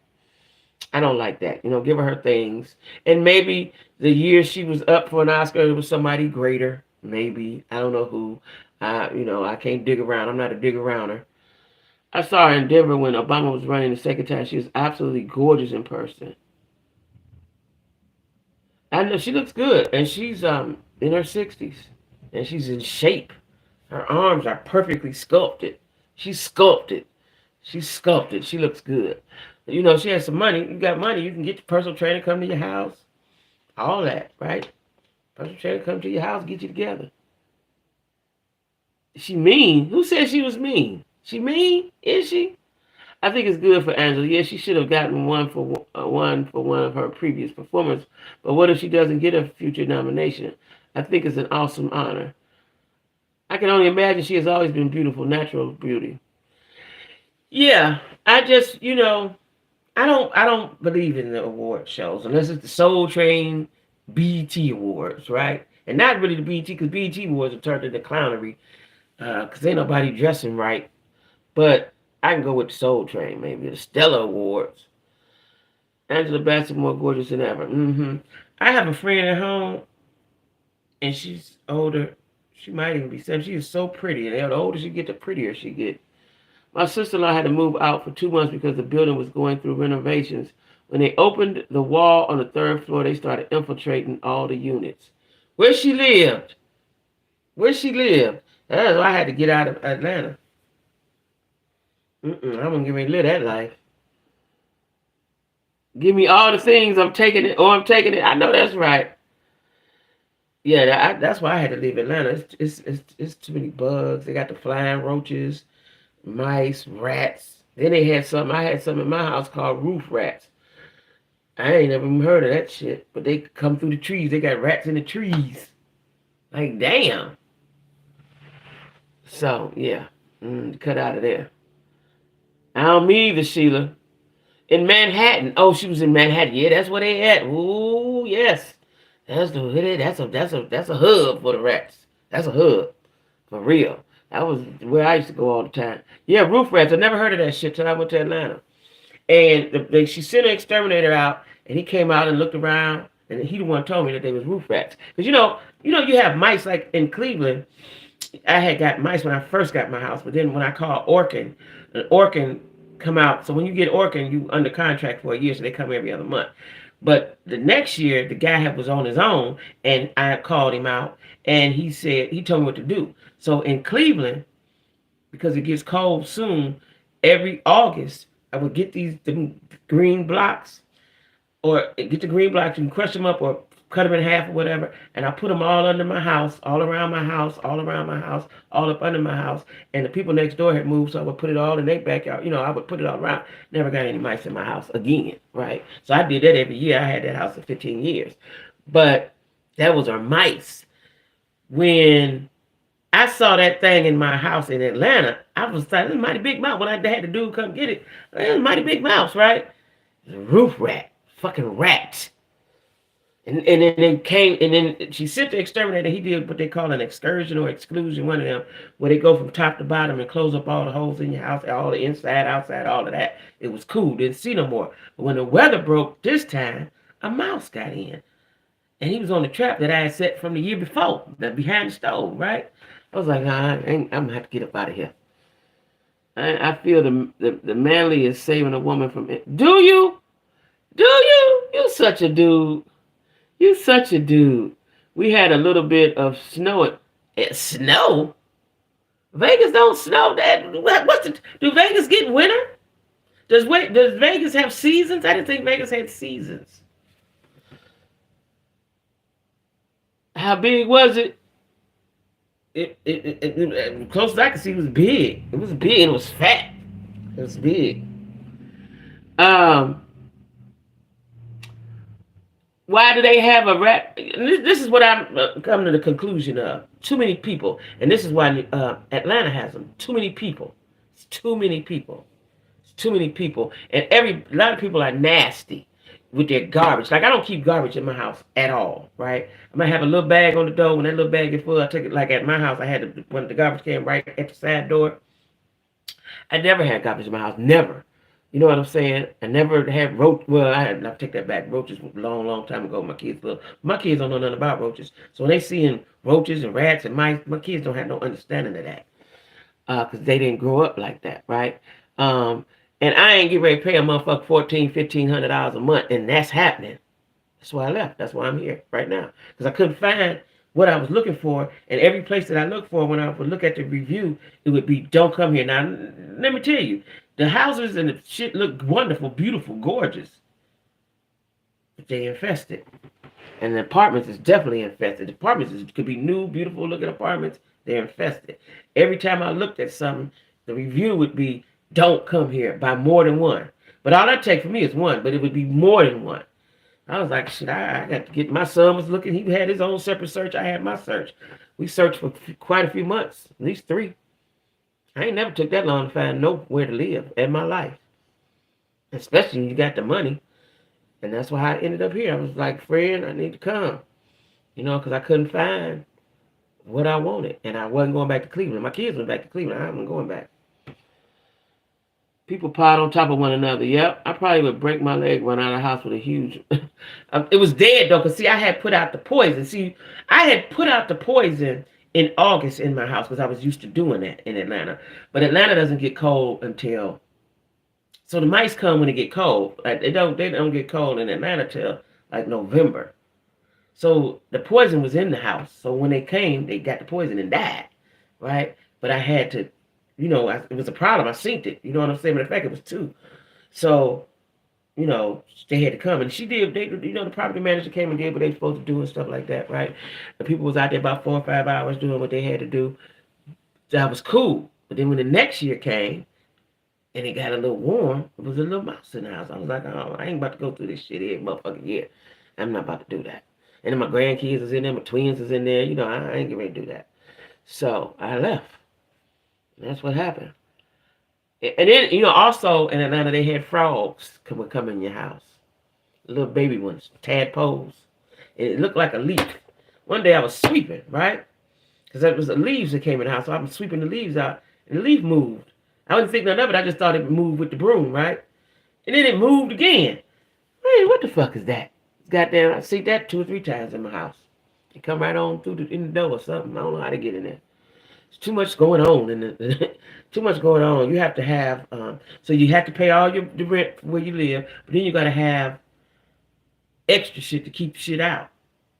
I don't like that. Give her her things. And maybe the year she was up for an Oscar, it was somebody greater. Maybe. I don't know who. I can't dig around. I'm not a dig arounder. I saw her in Denver when Obama was running the second time. She was absolutely gorgeous in person. I know she looks good, and she's in her 60s, and she's in shape. Her arms are perfectly sculpted. She's sculpted. She's sculpted. She looks good. She has some money. You got money, you can get your personal trainer come to your house. All that, right? Personal trainer come to your house, get you together. Is she mean? Who said she was mean? She mean? Is she? I think it's good for Angela. Yeah, she should have gotten one of her previous performances. But what if she doesn't get a future nomination? I think it's an awesome honor. I can only imagine she has always been beautiful, natural beauty. Yeah, I just, I don't believe in the award shows unless it's the Soul Train BET Awards, right? And not really the BET because BET Awards are turned into clownery because ain't nobody dressing right. But I can go with the Soul Train, maybe the Stella Awards. Angela Bassett more gorgeous than ever. I have a friend at home, and she's older. She might even be 70. She is so pretty, and the older she get, the prettier she get. My sister-in-law had to move out for 2 months because the building was going through renovations. When they opened the wall on the third floor, they started infiltrating all the units. Where she lived. Where she lived. That's why I had to get out of Atlanta. I'm gonna give me live that life. Give me all the things I'm taking it, or I'm taking it. I know that's right. Yeah, that's why I had to leave Atlanta. It's too many bugs. They got the flying roaches, mice, rats. Then they had something. I had something in my house called roof rats. I ain't never even heard of that shit. But they come through the trees. They got rats in the trees. Like damn. So yeah, cut out of there. I don't mean either, Sheila. In Manhattan. Oh, she was in Manhattan. Yeah, that's where they at. Ooh, yes. That's a hub for the rats. That's a hub. For real. That was where I used to go all the time. Yeah, roof rats. I never heard of that shit till I went to Atlanta. And she sent an exterminator out, and he came out and looked around, and he the one told me that they was roof rats. Because you have mice like in Cleveland. I had got mice when I first got my house, but then when I called Orkin, an Orkin come out. So when you get Orkin, you under contract for a year, so they come every other month. But the next year, the guy was on his own, and I called him out, and he told me what to do. So in Cleveland, because it gets cold soon, every August, I would get the green blocks, or get the green blocks and crush them up or cut them in half or whatever, and I put them all under my house, all around my house, all around my house, all up under my house. And the people next door had moved, so I would put it all in their backyard. I would put it all around. Never got any mice in my house again, right? So I did that every year. I had that house for 15 years. But that was our mice. When I saw that thing in my house in Atlanta, I was like, this is a mighty big mouse. When I had the dude come get it, it was a mighty big mouse, right? It was a roof rat. Fucking rat. And then they came, and then she sent the exterminator. He did what they call an excursion or exclusion, one of them, where they go from top to bottom and close up all the holes in your house, all the inside, outside, all of that. It was cool. Didn't see no more. But when the weather broke this time, a mouse got in. And he was on the trap that I had set from the year before, behind the stove, right? I was like, nah, I'm going to have to get up out of here. I feel the manly is saving a woman from it. Do you? Do you? You such a dude. You such a dude. We had a little bit of snow. Snow? Vegas don't snow. Do Vegas get winter? Does Vegas have seasons? I didn't think Vegas had seasons. How big was it? Close as I could see, it was big. It was big. It was fat. It was big. Why do they have a rat? This is what I'm coming to the conclusion of. Too many people. And this is why Atlanta has them. Too many people. It's too many people. It's too many people. And a lot of people are nasty with their garbage. Like, I don't keep garbage in my house at all, right? I might have a little bag on the door. When that little bag gets full, I take it. Like at my house, I had when the garbage came right at the side door. I never had garbage in my house. Never. You know what I'm saying? I never had well, I take that back. Roaches a long, long time ago. My kids don't know nothing about roaches. So when they seeing roaches and rats and mice, my kids don't have no understanding of that. Because they didn't grow up like that, right? And I ain't get ready to pay a motherfucker $1,400, $1,500 a month, and that's happening. That's why I left. That's why I'm here right now. Because I couldn't find what I was looking for, and every place that I looked for, when I would look at the review, it would be, don't come here. Now, let me tell you, the houses and the shit look wonderful, beautiful, gorgeous. But they infested. And the apartments is definitely infested. The apartments could be new, beautiful looking apartments. They're infested. Every time I looked at something, the review would be, don't come here, by more than one. But all that take for me is one, but it would be more than one. I was like, shit, I got to get, my son was looking, he had his own separate search, I had my search. We searched for quite a few months, at least 3. I ain't never took that long to find nowhere to live in my life. Especially when you got the money. And that's why I ended up here. I was like, friend, I need to come. Because I couldn't find what I wanted. And I wasn't going back to Cleveland. My kids went back to Cleveland. I wasn't going back. People piled on top of one another. Yep, I probably would break my leg, run out of the house with a huge... It was dead, though, because, see, I had put out the poison. See, I had put out the poison in August in my house because I was used to doing that in Atlanta. But Atlanta doesn't get cold until So the mice come when it get cold. Like they don't get cold in Atlanta till like November. So the poison was in the house. So when they came, they got the poison and died, right? But I had to, it was a problem. I synced it. You know what I'm saying? But in fact, it was two. So they had to come, and she did. The property manager came and did what they were supposed to do and stuff like that, right? The people was out there about 4 or 5 hours doing what they had to do. That was cool. But then when the next year came and it got a little warm, it was a little mouse in the house. I was like, oh, I ain't about to go through this shit every motherfucking year. I'm not about to do that. And then my grandkids is in there, my twins is in there. I ain't getting ready to do that. So I left. That's what happened. And then, also in Atlanta, they had frogs would come in your house. Little baby ones, tadpoles. And it looked like a leaf. One day I was sweeping, right? Because it was the leaves that came in the house. So I was sweeping the leaves out, and the leaf moved. I wasn't thinking of it. I just thought it moved with the broom, right? And then it moved again. Hey, what the fuck is that? Goddamn, I see that 2 or 3 times in my house. It come right on in the door or something. I don't know how to get in there. There's too much going on, too much going on. You have to have, so you have to pay all the rent where you live, but then you got to have extra shit to keep shit out.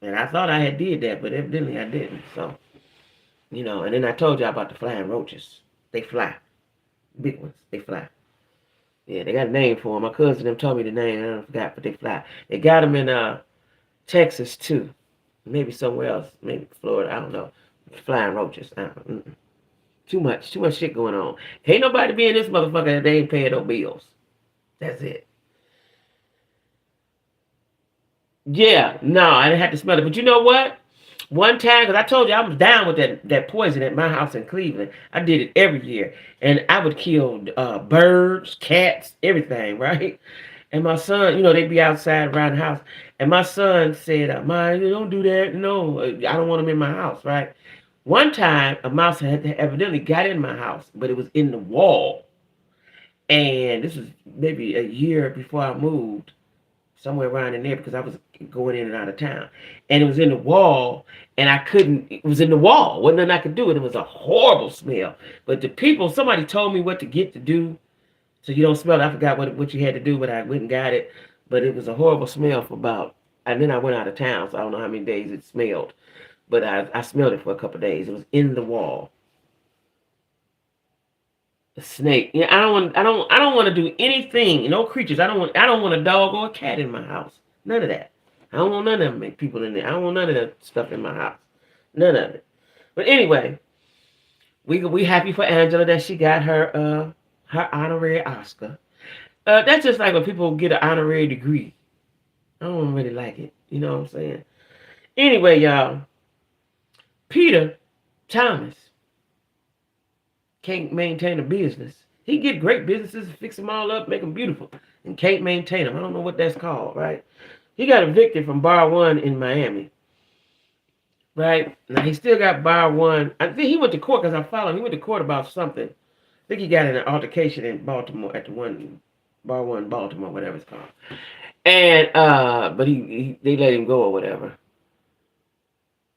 And I thought I had did that, but evidently I didn't. So, and then I told you about the flying roaches. They fly. Big ones. They fly. Yeah, they got a name for them. My cousin them told me the name, and I forgot, but they fly. They got them in Texas too. Maybe somewhere else. Maybe Florida. I don't know. Flying roaches. Too much shit going on. Ain't nobody be in this motherfucker that they ain't paying no bills. That's it. Yeah, no, I didn't have to smell it. But you know what? One time, because I told you I was down with that poison at my house in Cleveland. I did it every year. And I would kill birds, cats, everything, right? And my son, they'd be outside around the house. And my son said, Ma, you don't do that. No, I don't want them in my house, right? One time, a mouse had evidently got in my house, but it was in the wall. And this was maybe a year before I moved, somewhere around in there, because I was going in and out of town. And it was in the wall, and it was in the wall. Wasn't nothing I could do. And it was a horrible smell. But somebody told me what to get to do so you don't smell it. I forgot what you had to do, but I went and got it. But it was a horrible smell and then I went out of town, so I don't know how many days it smelled. But I smelled it for a couple of days. It was in the wall. A snake. Yeah, I don't want to do anything. No creatures. I don't want a dog or a cat in my house. None of that. I don't want none of them people in there. I don't want none of that stuff in my house. None of it. But anyway, we happy for Angela that she got her honorary Oscar. That's just like when people get an honorary degree. I don't really like it. You know what I'm saying? Anyway, y'all, Peter Thomas can't maintain a business. He get great businesses, fix them all up, make them beautiful, and can't maintain them. I don't know what that's called, right? He got evicted from Bar 1 in Miami, right? Now, he still got Bar 1. I think he went to court, because I followed him. He went to court about something. I think he got in an altercation in Baltimore at Bar 1 Baltimore, whatever it's called. And, but they let him go or whatever.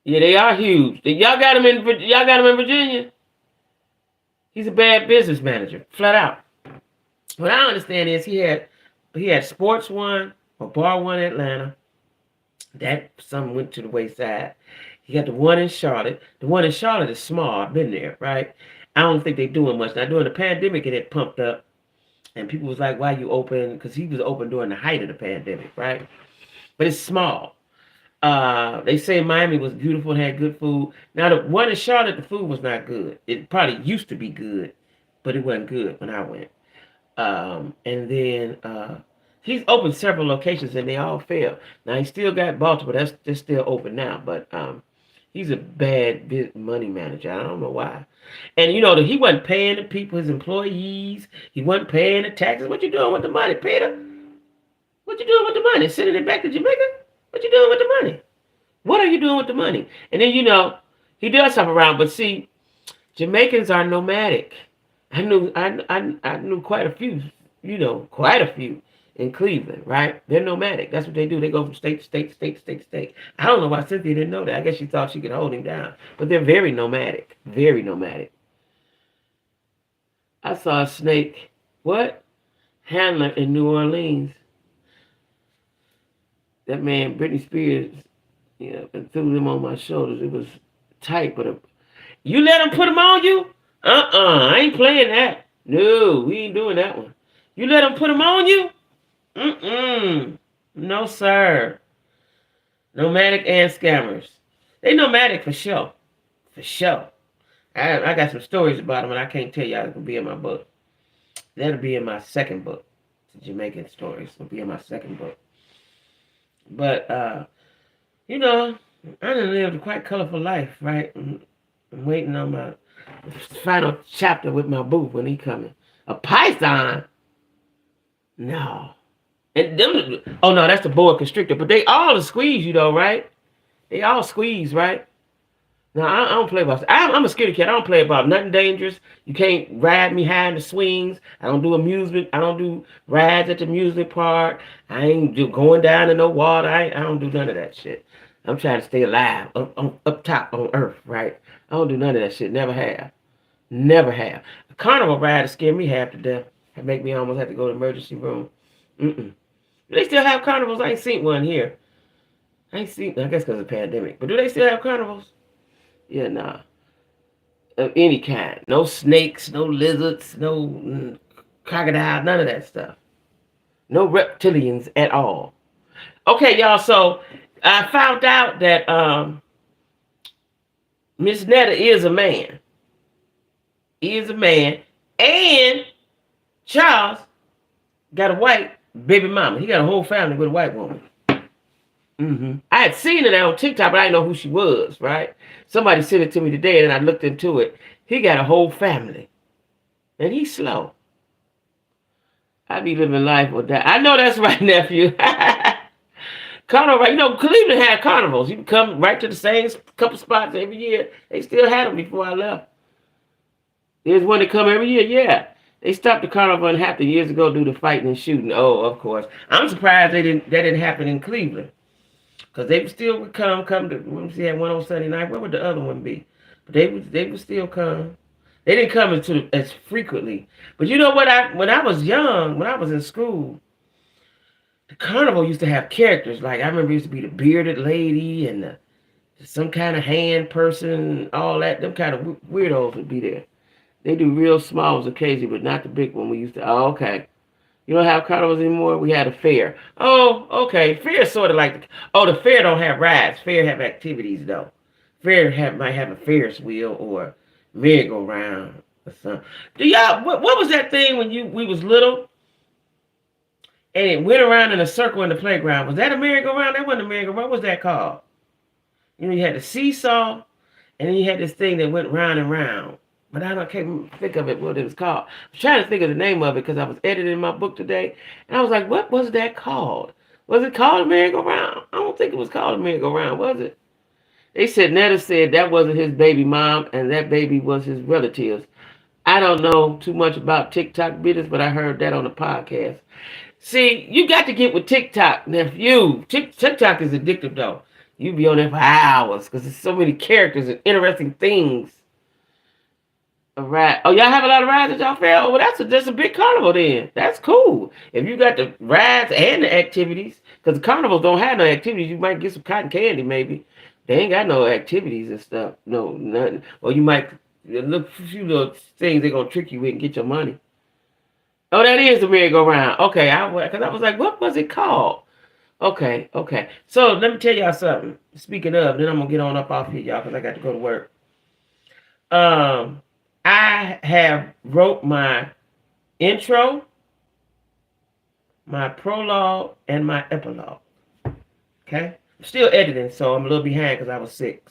Yeah, they are huge. Y'all got him in Virginia? He's a bad business manager, flat out. What I understand is he had Sports 1 or Bar 1 Atlanta. That some went to the wayside. He got the one in Charlotte. The one in Charlotte is small. I've been there, right? I don't think they're doing much. Now, during the pandemic, it had pumped up. And people was like, why you open? Because he was open during the height of the pandemic, right? But it's small. They say Miami was beautiful and had good food. Now, the one in Charlotte, the food was not good. It probably used to be good, but it wasn't good when I went. And then he's opened several locations, and they all failed. Now, he still got Baltimore. That's still open now, but he's a bad money manager. I don't know why. And, he wasn't paying the people, his employees. He wasn't paying the taxes. What you doing with the money, Peter? What you doing with the money? Sending it back to Jamaica? What you doing with the money? What are you doing with the money? And then, he does hop around. But see, Jamaicans are nomadic. I knew quite a few, in Cleveland, right? They're nomadic. That's what they do. They go from state to state, state to state to state. I don't know why Cynthia didn't know that. I guess she thought she could hold him down. But they're very nomadic. Very nomadic. I saw a snake. What? handler in New Orleans. That man, Britney Spears, and threw them on my shoulders. It was tight, but you let him put them on you? I ain't playing that. No, we ain't doing that one. You let him put them on you? No, sir. Nomadic and scammers. They nomadic for sure. For sure. I got some stories about them, and I can't tell y'all. It'll be in my book. That'll be in my second book. The Jamaican stories will be in my second book. But, I done lived a quite colorful life, right? I'm waiting on my final chapter with my boo when he coming. A python? No. And them, oh no, that's the boa constrictor. But they all squeeze you though, right? They all squeeze, right? No, I don't play about. I'm a scaredy cat. I don't play about nothing dangerous. You can't ride me high in the swings. I don't do amusement. I don't do rides at the amusement park. I ain't going down in no water. I don't do none of that shit. I'm trying to stay alive up top on Earth, right? I don't do none of that shit. Never have. Never have. A carnival ride to scare me half to death. It make me almost have to go to the emergency room. They still have carnivals. I ain't seen one here. I guess because of the pandemic. But do they still have carnivals? Yeah, nah. Of any kind. No snakes, no lizards, no crocodile, none of that stuff. No reptilians at all. Okay, y'all, so I found out that Miss Netta is a man. He is a man. And Charles got a white baby mama. He got a whole family with a white woman. I had seen it on TikTok, but I didn't know who she was, right? Somebody sent it to me today, and I looked into it. He got a whole family. And he's slow. I be living life with that. I know that's right, nephew. Carnival, Cleveland had carnivals. You can come right to the same couple spots every year. They still had them before I left. There's one that come every year, yeah. They stopped the carnival and half the years ago due to fighting and shooting. Oh, of course. I'm surprised that didn't happen in Cleveland. Because they would still come to, let me see, at 107.9. Where would the other one be? But they would still come. They didn't come as frequently. But you know what? When I was young, when I was in school, the carnival used to have characters. Like, I remember it used to be the bearded lady and some kind of hand person, all that. Them kind of weirdos would be there. They do real smalls occasionally, but not the big one we used to. Oh, okay. You don't have carnivals anymore? We had a fair. Oh, okay. Fair is sort of like the fair don't have rides. Fair have activities though. Fair might have a Ferris wheel or merry-go-round or something. What was that thing when we was little and it went around in a circle in the playground? Was that a merry-go-round? That wasn't a merry-go-round. What was that called? You had the seesaw, and then you had this thing that went round and round. But can't think of it, what it was called. I was trying to think of the name of it because I was editing my book today. And I was like, what was that called? Was it called a merry-go-round? I don't think it was called a merry-go-round, was it? They said, Netta said that wasn't his baby mom and that baby was his relatives. I don't know too much about TikTok business, but I heard that on the podcast. See, you got to get with TikTok, nephew. TikTok is addictive, though. You be on there for hours because there's so many characters and interesting things. Right. Oh, y'all have a lot of rides at y'all fair? Oh, well, that's a big carnival then. That's cool. If you got the rides and the activities, because the carnivals don't have no activities, you might get some cotton candy maybe. They ain't got no activities and stuff. No, nothing. Or you might look a few little things they're going to trick you with and get your money. Oh, that is the merry-go-round. Okay, because I was like, what was it called? Okay. So let me tell y'all something. Speaking of, then I'm going to get on up off here, y'all, because I got to go to work. I have wrote my intro, my prologue, and my epilogue. Okay? I'm still editing, so I'm a little behind because I was sick.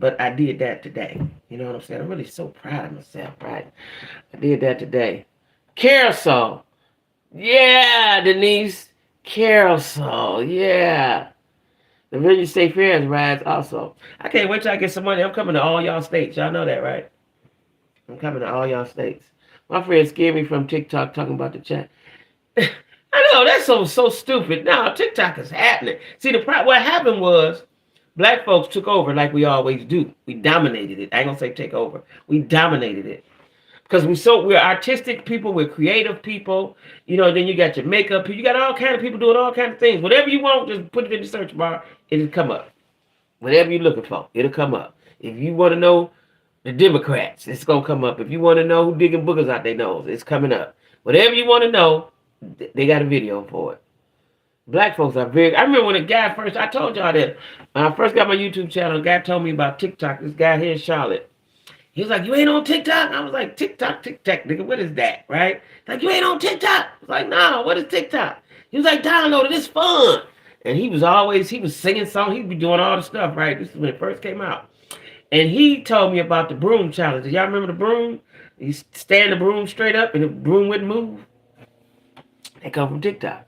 But I did that today. You know what I'm saying? I'm really so proud of myself, right? I did that today. Carousel. Yeah, Denise. Carousel. Yeah. The Virginia State Fair has rides also. I can't wait till I get some money. I'm coming to all y'all states. Y'all know that, right? I'm coming to all y'all states. My friend scared me from TikTok talking about the chat. I know, that's so stupid. Now, TikTok is happening. See, what happened was, black folks took over like we always do. We dominated it. I ain't going to say take over. We dominated it. because we're artistic people, we're creative people. Then you got your makeup people, you got all kind of people doing all kind of things. Whatever you want, just put it in the search bar, it'll come up. Whatever you're looking for, it'll come up. If you want to know the Democrats, it's gonna come up. If you want to know who digging boogers out their nose, it's coming up. Whatever you want to know, they got a video for it. Black folks are very. I remember when a guy first. I told y'all that when I first got my YouTube channel. A guy told me about TikTok. This guy here in Charlotte. He was like, "You ain't on TikTok?" I was like, "TikTok, nigga, what is that?" Right? Like, "You ain't on TikTok?" I was like, "No, what is TikTok?" He was like, "Download it. It's fun." And he was singing songs. He'd be doing all the stuff. Right? This is when it first came out. And he told me about the broom challenge. Y'all remember the broom? You stand the broom straight up and the broom wouldn't move. They come from TikTok.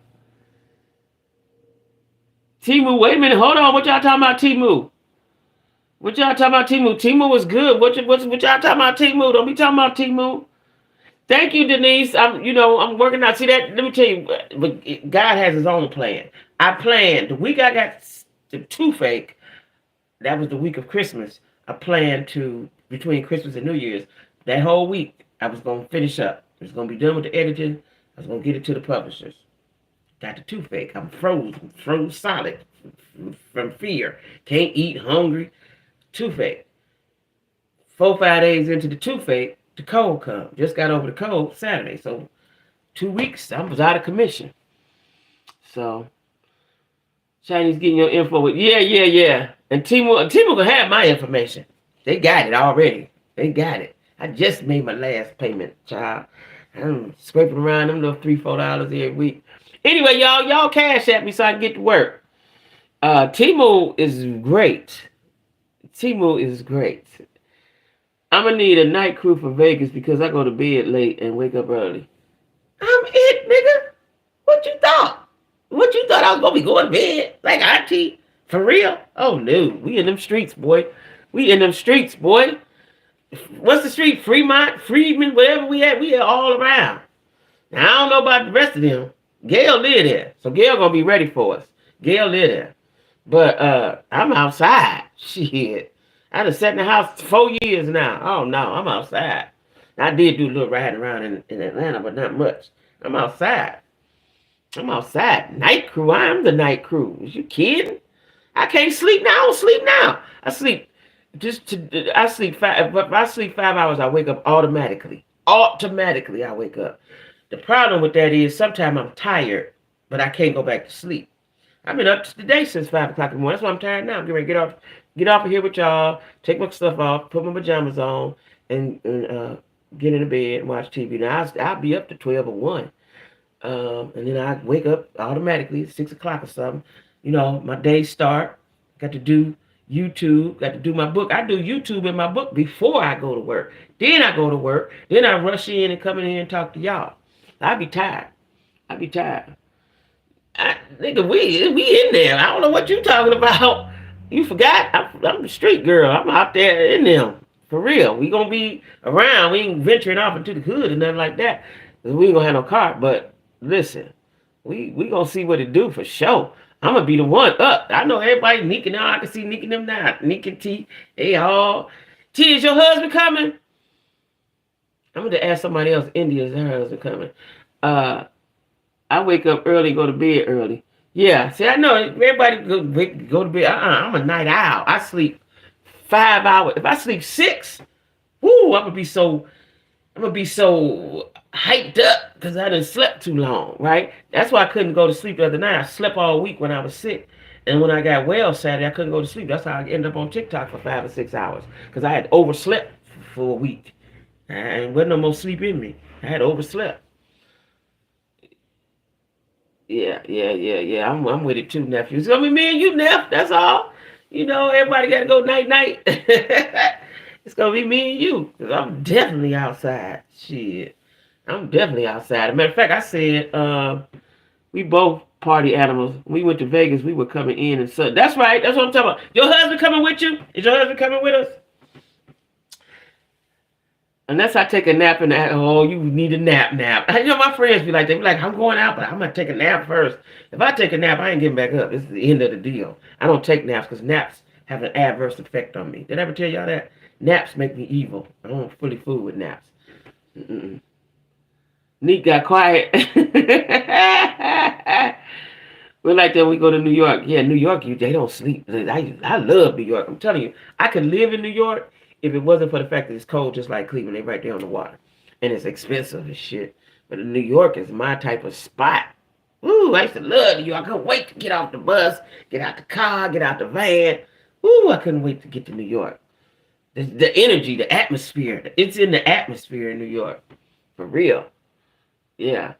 Temu, wait a minute, hold on. What y'all talking about, Temu? What y'all talking about, Temu? Temu was good. What y'all talking about, Temu? Don't be talking about Temu. Thank you, Denise. I'm working out. See that? Let me tell you, but God has His own plan. I planned the week I got the toothache. That was the week of Christmas. I planned to between Christmas and New Year's. That whole week, I was gonna finish up. I was gonna be done with the editing. I was gonna get it to the publishers. Got the toothache. I'm froze solid from fear. Can't eat, hungry, toothache. 4-5 days into the toothache, the cold come. Just got over the cold Saturday. So 2 weeks, I was out of commission. So Chinese getting your info with yeah. And Temu gonna have my information. They got it already. They got it. I just made my last payment, child. I'm scraping around them little $3-4 every week. Anyway, y'all cash at me so I can get to work. Temu is great. Temu is great. I'm gonna need a night crew for Vegas because I go to bed late and wake up early. I'm it, nigga. What you thought? What you thought I was gonna be going to bed like auntie? For real? Oh no, we in them streets, boy. We in them streets, boy. What's the street? Fremont, Freedman, whatever we had all around. Now I don't know about the rest of them. Gail live there, so Gail gonna be ready for us. Gail live there, but I'm outside. Shit, I done sat in the house 4 years now. Oh no, I'm outside. I did do a little riding around in Atlanta, but not much. I'm outside. Night crew. I'm the night crew. Is you kidding? I can't sleep now. I don't sleep now. I sleep I sleep 5. If I sleep 5 hours, I wake up automatically. Automatically, I wake up. The problem with that is sometimes I'm tired, but I can't go back to sleep. I've been up today since 5 o'clock in the morning. That's why I'm tired now. I'm getting ready to get off of here with y'all, take my stuff off, put my pajamas on, and get in the bed and watch TV. Now I'll be up to 12 or 1. And then I wake up automatically at 6 o'clock or something. My day start. Got to do YouTube. Got to do my book. I do YouTube and my book before I go to work. Then I go to work. Then I rush in and come in here and talk to y'all. I be tired. Nigga, we in there. I don't know what you talking about. You forgot? I'm the street girl. I'm out there in them. For real. We gonna be around. We ain't venturing off into the hood or nothing like that. Cause we ain't gonna have no car. But listen, we gonna see what it do for sure. I'm gonna be the one up. I know everybody Neek now. I can see Neek and them now. Neek and T. They all. T, is your husband coming? I'm gonna ask somebody else. India, is her husband coming? I wake up early, go to bed early. Yeah, see, I know everybody go to bed. I'm a night owl. I sleep 5 hours. If I sleep 6, whoo, I'm gonna be so hyped up because I done slept too long, right? That's why I couldn't go to sleep the other night. I slept all week when I was sick. And when I got well Saturday, I couldn't go to sleep. That's how I ended up on TikTok for 5 or 6 hours because I had overslept for a week. And wasn't no more sleep in me. I had overslept. Yeah. I'm with it too, nephew. It's gonna be me and you, Neff. That's all. Everybody gotta go night. It's gonna be me and you. Cause I'm definitely outside. Shit. I'm definitely outside. As a matter of fact, I said we both party animals. We went to Vegas, we were coming in and so that's right. That's what I'm talking about. Your husband coming with you? Is your husband coming with us? Unless I take a nap and you need a nap. My friends be like, I'm going out, but I'm gonna take a nap first. If I take a nap, I ain't getting back up. This is the end of the deal. I don't take naps because naps have an adverse effect on me. Did I ever tell y'all that? Naps make me evil. I don't fully fool with naps. Mm-mm. Neat got quiet. We're like that when we go to New York. Yeah, New York, they don't sleep. I love New York. I'm telling you, I could live in New York if it wasn't for the fact that it's cold just like Cleveland. They right there on the water. And it's expensive as shit. But New York is my type of spot. Ooh, I used to love New York. I couldn't wait to get off the bus, get out the car, get out the van. Ooh, I couldn't wait to get to New York. The energy, the atmosphere. It's in the atmosphere in New York. For real. Yeah.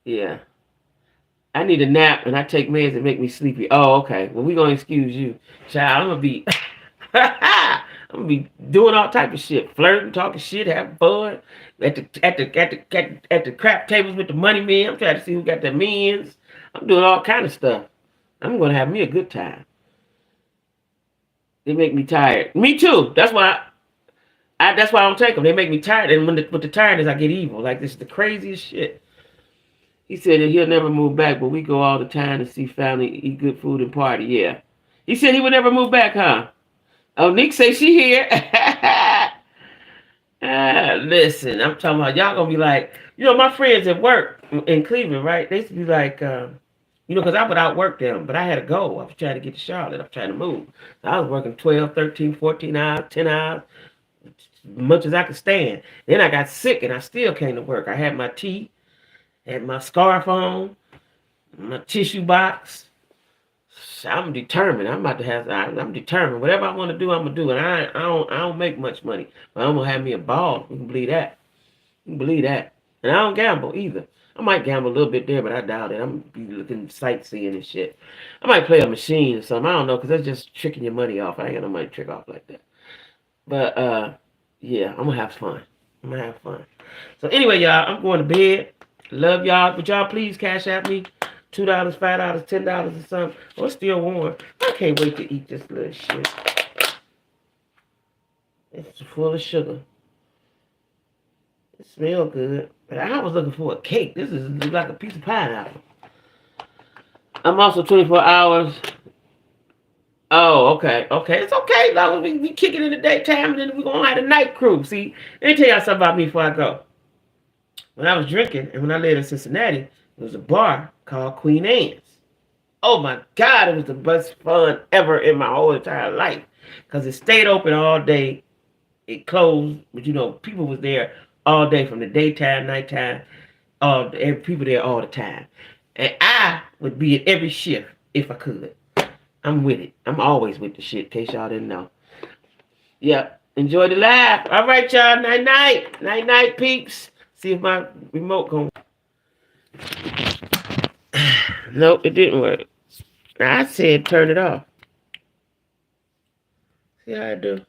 Yeah. I need a nap and I take meds that make me sleepy. Oh, okay. Well, we gonna excuse you, child. I'm gonna be doing all type of shit, flirting, talking shit, having fun at the crap tables with the money men. I'm trying to see who got the men's. I'm doing all kind of stuff. I'm gonna have me a good time. They make me tired. Me too. That's why I don't take them. They make me tired, and with the tiredness, I get evil. Like this is the craziest shit. He said that he'll never move back, but we go all the time to see family, eat good food, and party. Yeah. He said he would never move back, huh? Oh, Nick say she here. Listen, I'm talking about y'all gonna be like, my friends at work in Cleveland, right? They used to be like, because I would outwork them, but I had a goal. I was trying to get to Charlotte. I was trying to move. So I was working 12, 13, 14 hours, 10 hours, as much as I could stand. Then I got sick and I still came to work. I had my tea, had my scarf on, my tissue box. I'm determined. I'm determined. Whatever I want to do, I'm gonna do. And I don't make much money, but I'm gonna have me a ball. You can believe that. You can believe that. And I don't gamble either. I might gamble a little bit there, but I doubt it. I'm gonna be looking sightseeing and shit. I might play a machine or something. I don't know, because that's just tricking your money off. I ain't got no money to trick off like that. But yeah, I'm gonna have fun. I'm gonna have fun. So anyway, y'all, I'm going to bed. Love y'all. But y'all please cash out me $2, $5, $10 or something. Oh, it's still warm. I can't wait to eat this little shit. It's full of sugar. It smells good. But I was looking for a cake. This is like a piece of pineapple. I'm also 24 hours. Oh, okay. Okay. It's okay. Long as we kick it in the daytime and then we're going to have a night crew. See, let me tell y'all something about me before I go. When I was drinking and when I lived in Cincinnati, there was a bar called Queen Anne's. Oh my God, it was the best fun ever in my whole entire life. Because it stayed open all day. It closed, but people was there all day from the daytime, nighttime, people there all the time. And I would be at every shift if I could. I'm with it. I'm always with the shit, in case y'all didn't know. Yep. Enjoy the laugh. All right, y'all. Night night. Night night, peeps. See if my remote going. Nope, it didn't work. I said turn it off. See how I do?